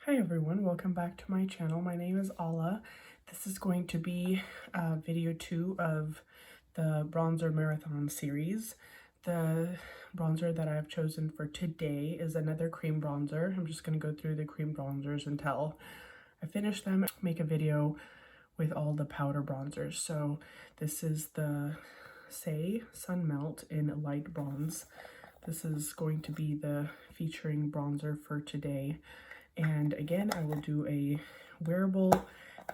Hi everyone, welcome back to my channel. My name is Ala. This is going to be video 2 of the bronzer marathon series. The bronzer that I've chosen for today is another cream bronzer. I'm just going to go through the cream bronzers until I finish them, make a video with all the powder bronzers. So this is the Saie Sun Melt in light bronze. This is going to be the featuring bronzer for today. And again, I will do a wearable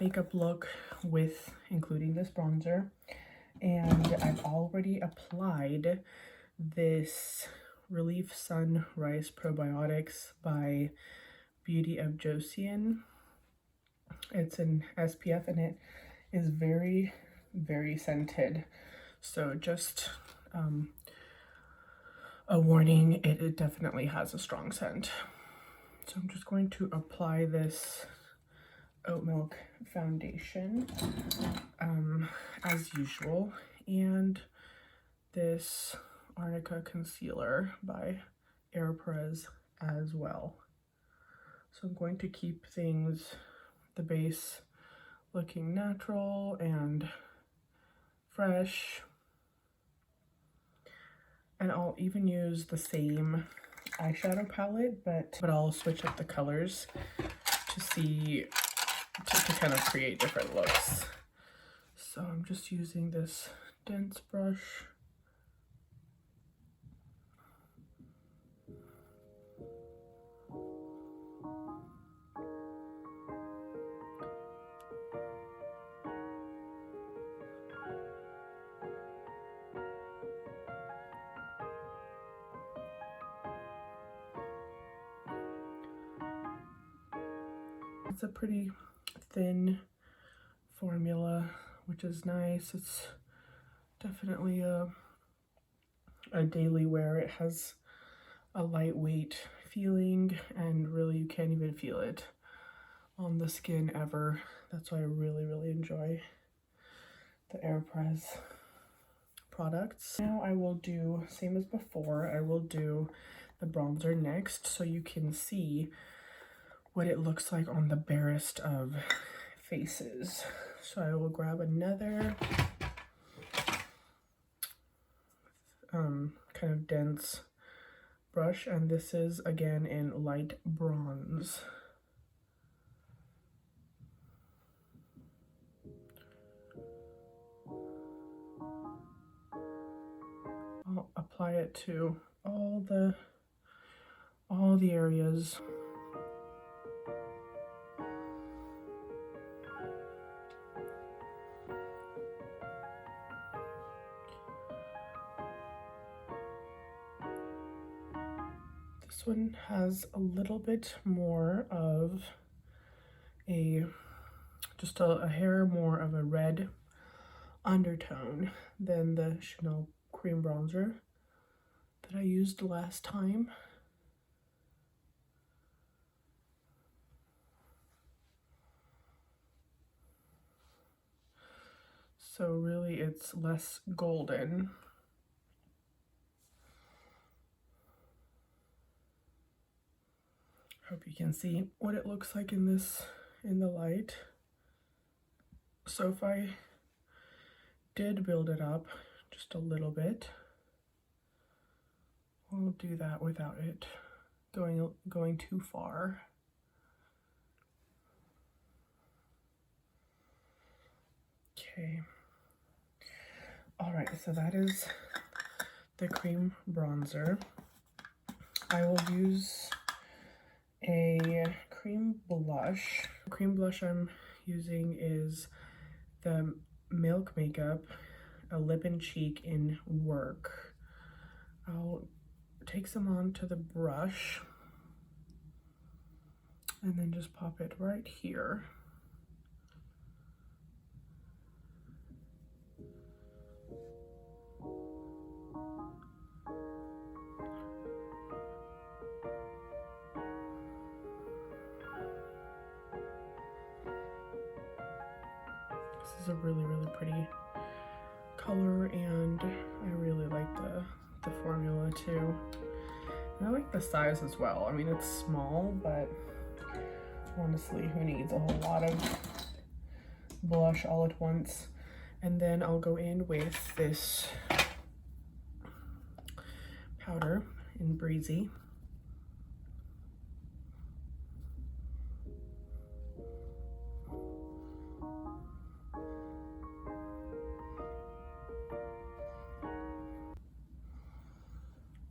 makeup look with including this bronzer. And I've already applied this Relief Sun Rice Probiotics by Beauty of Joseon. It's an SPF and it is very, very scented. So just a warning, it definitely has a strong scent. So I'm just going to apply this oatmilk foundation as usual, and this arnica concealer by Airpress as well. So I'm going to keep the base looking natural and fresh, and I'll even use the same eyeshadow palette, but I'll switch up the colors to see to kind of create different looks. So I'm just using this dense brush. It's a pretty thin formula, which is nice. It's definitely a daily wear. It has a lightweight feeling, and really you can't even feel it on the skin ever. That's why I really enjoy the Airpress products. Now I will do, same as before, I will do the bronzer next so you can see what it looks like on the barest of faces. So I will grab another kind of dense brush, and this is again in light bronze. I'll apply it to all the areas. This one has a little bit more of just a hair more of a red undertone than the Chanel cream bronzer that I used last time. So really it's less golden. Hope you can see what it looks like in the light. So if I did build it up just a little bit, I'll do that without it going too far. Okay. All right, so that is the cream bronzer. I will use a cream blush. The cream blush I'm using is the Milk Makeup, a lip and cheek in Werk. I'll take some onto the brush and then just pop it right here. This is a really pretty color, and I really like the formula too. And I like the size as well. I mean, it's small, but Honestly, who needs a whole lot of blush all at once? And then I'll go in with this powder in Breezy.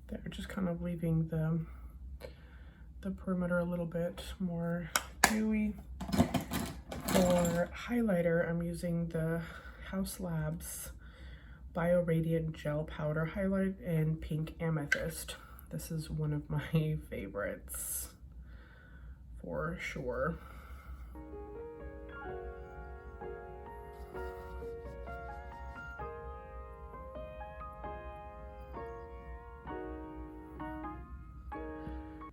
There, just kind of leaving the perimeter a little bit more dewy. For highlighter, I'm using the Haus Bio Radiant Gel Powder Highlight in Pink Amethyst. This is one of my favorites for sure.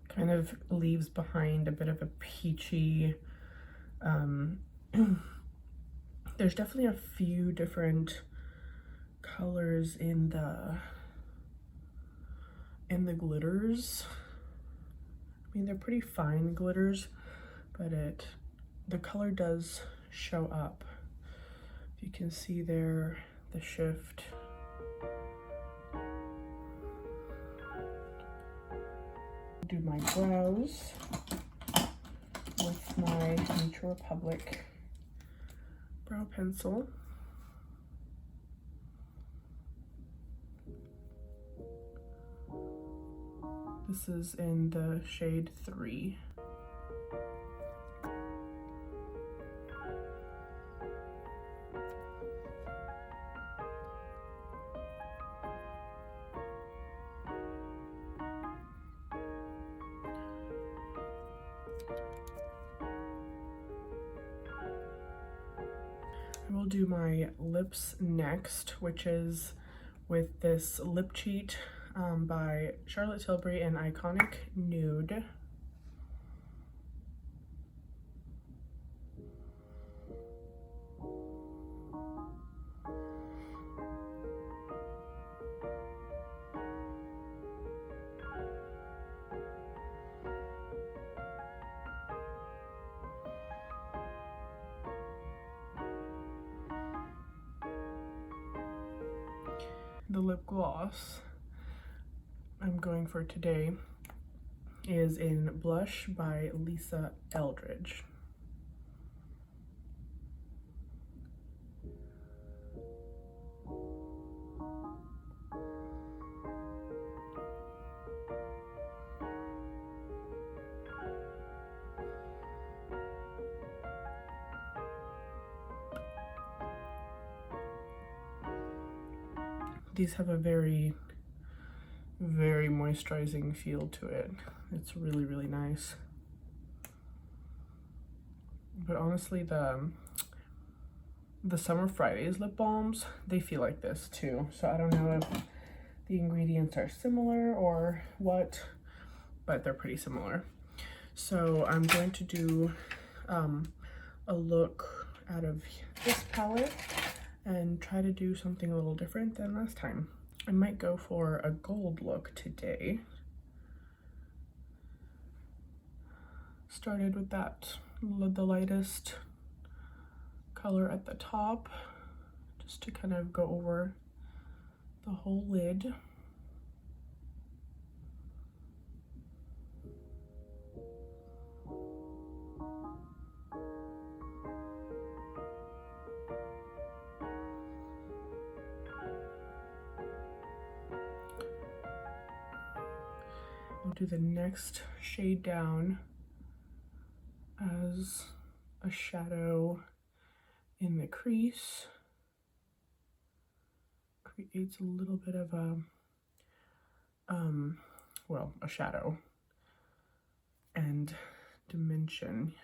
Kind of leaves behind a bit of a peachy, there's definitely a few different colors in the glitters. I mean, they're pretty fine glitters, but the color does show up. You can see there the shift. Do my brows with my Nature Republic brow pencil. This is in the shade 3. I will do my lips next, which is with this lip cheat by Charlotte Tilbury and Iconic Nude. The lip gloss I'm going for today is in Blush by Lisa Eldridge. These have a very moisturizing feel to it. It's really, really nice. But honestly, the Summer Fridays lip balms, they feel like this too. So I don't know if the ingredients are similar or what, but they're pretty similar. So I'm going to do a look out of this palette and try to do something a little different than last time. I might go for a gold look today. Started with the lightest color at the top, just to kind of go over the whole lid. I'll do the next shade down as a shadow in the crease. Creates a little bit of a, well, a shadow and dimension.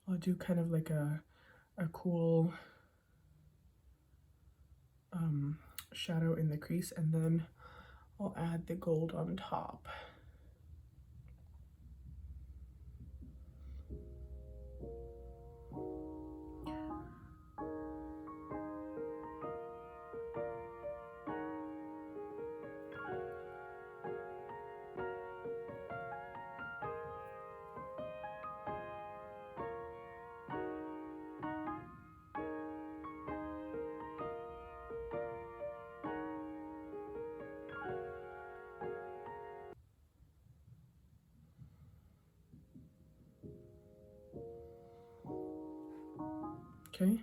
I'll do kind of like a cool shadow in the crease, and then I'll add the gold on top. Okay,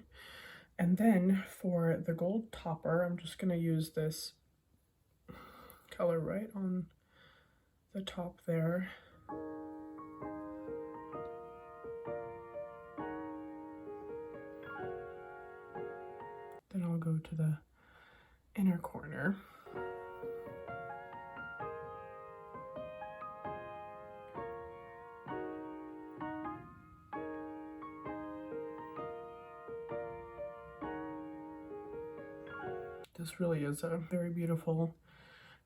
and then for the gold topper, I'm just gonna use this color right on the top there. Then I'll go to the inner corner. This really is a very beautiful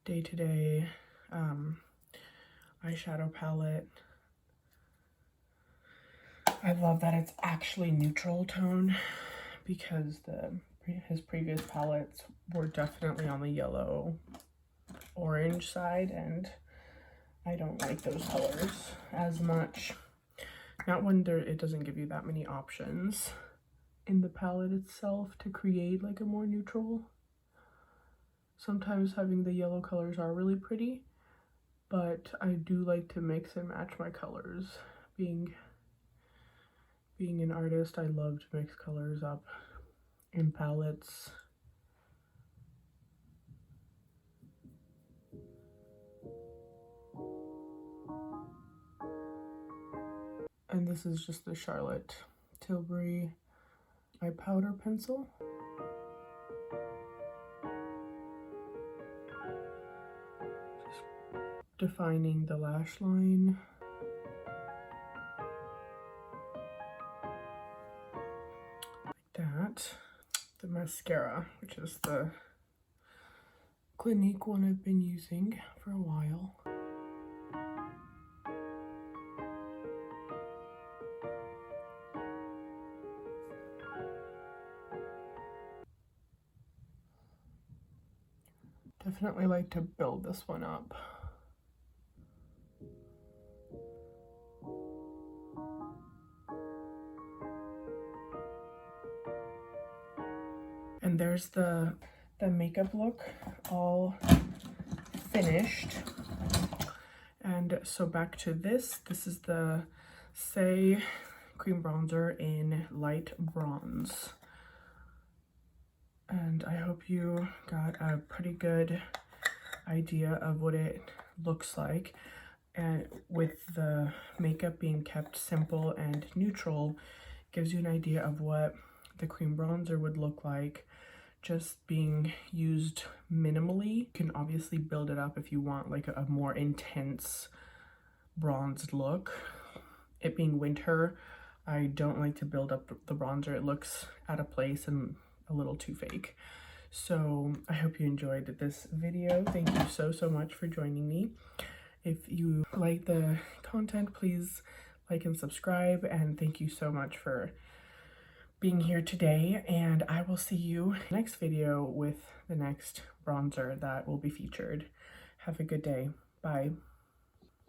day-to-day eyeshadow palette. I love that it's actually neutral tone, because his previous palettes were definitely on the yellow orange side, and I don't like those colors as much. Not when it doesn't give you that many options in the palette itself to create like a more neutral. Sometimes having the yellow colors are really pretty, but I do like to mix and match my colors. Being an artist, I love to mix colors up in palettes. And this is just the Charlotte Tilbury eye powder pencil. Just defining the lash line. That. The mascara, which is the Clinique one I've been using for a while. Definitely like to build this one up. And there's the makeup look all finished. And so back to this. This is the Saie Cream Bronzer in light bronze. And I hope you got a pretty good idea of what it looks like. And with the makeup being kept simple and neutral, gives you an idea of what the cream bronzer would look like just being used minimally. You can obviously build it up if you want like a more intense bronzed look. It being winter, I don't like to build up the bronzer. It looks out of place and a little too fake. So I hope you enjoyed this video. Thank you so much for joining me. If you like the content, please like and subscribe, and thank you so much for being here today, and I will see you next video with the next bronzer that will be featured. Have a good day. Bye.